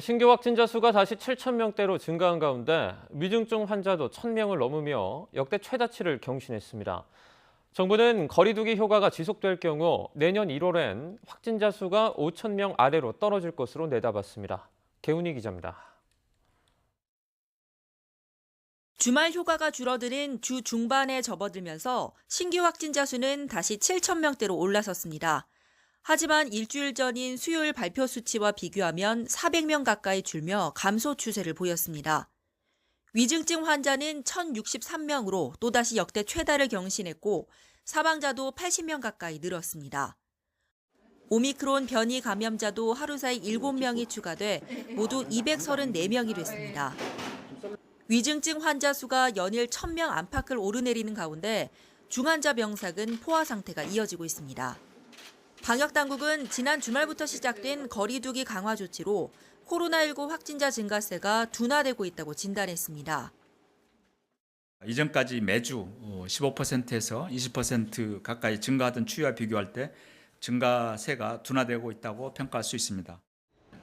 신규 확진자 수가 다시 7,000명대로 증가한 가운데 위중증 환자도 1,000명을 넘으며 역대 최다치를 경신했습니다. 정부는 거리두기 효과가 지속될 경우 내년 1월엔 확진자 수가 5,000명 아래로 떨어질 것으로 내다봤습니다. 개훈이 기자입니다. 주말 휴가가 줄어드는 주 중반에 접어들면서 신규 확진자 수는 다시 7,000명대로 올라섰습니다. 하지만 일주일 전인 수요일 발표 수치와 비교하면 400명 가까이 줄며 감소 추세를 보였습니다. 위중증 환자는 1,063명으로 또다시 역대 최다를 경신했고 사망자도 80명 가까이 늘었습니다. 오미크론 변이 감염자도 하루 사이 7명이 추가돼 모두 234명이 됐습니다. 위중증 환자 수가 연일 1,000명 안팎을 오르내리는 가운데 중환자 병상은 포화 상태가 이어지고 있습니다. 방역당국은 지난 주말부터 시작된 거리두기 강화 조치로 코로나19 확진자 증가세가 둔화되고 있다고 진단했습니다. 이전까지 매주 15%에서 20% 가까이 증가하던 추이와 비교할 때 증가세가 둔화되고 있다고 평가할 수 있습니다.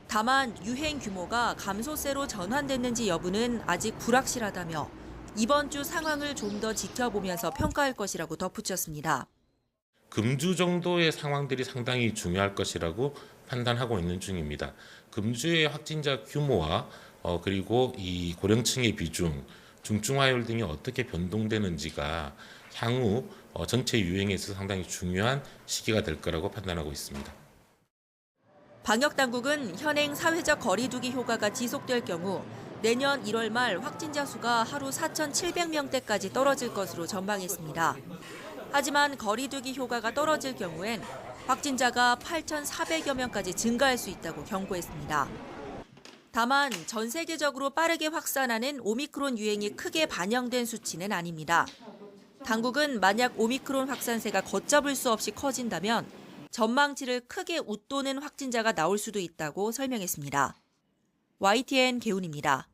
다만 유행 규모가 감소세로 전환됐는지 여부는 아직 불확실하다며 이번 주 상황을 좀 더 지켜보면서 평가할 것이라고 덧붙였습니다. 금주 정도의 상황들이 상당히 중요할 것이라고 판단하고 있는 중입니다. 금주의 확진자 규모와 그리고 이 고령층의 비중, 중증화율 등이 어떻게 변동되는지가 향후 전체 유행에 있어서 상당히 중요한 시기가 될 거라고 판단하고 있습니다. 방역당국은 현행 사회적 거리두기 효과가 지속될 경우 내년 1월 말 확진자 수가 하루 4,700명대까지 떨어질 것으로 전망했습니다. 하지만 거리두기 효과가 떨어질 경우엔 확진자가 8,400여 명까지 증가할 수 있다고 경고했습니다. 다만 전 세계적으로 빠르게 확산하는 오미크론 유행이 크게 반영된 수치는 아닙니다. 당국은 만약 오미크론 확산세가 걷잡을 수 없이 커진다면 전망치를 크게 웃도는 확진자가 나올 수도 있다고 설명했습니다. YTN 개훈입니다.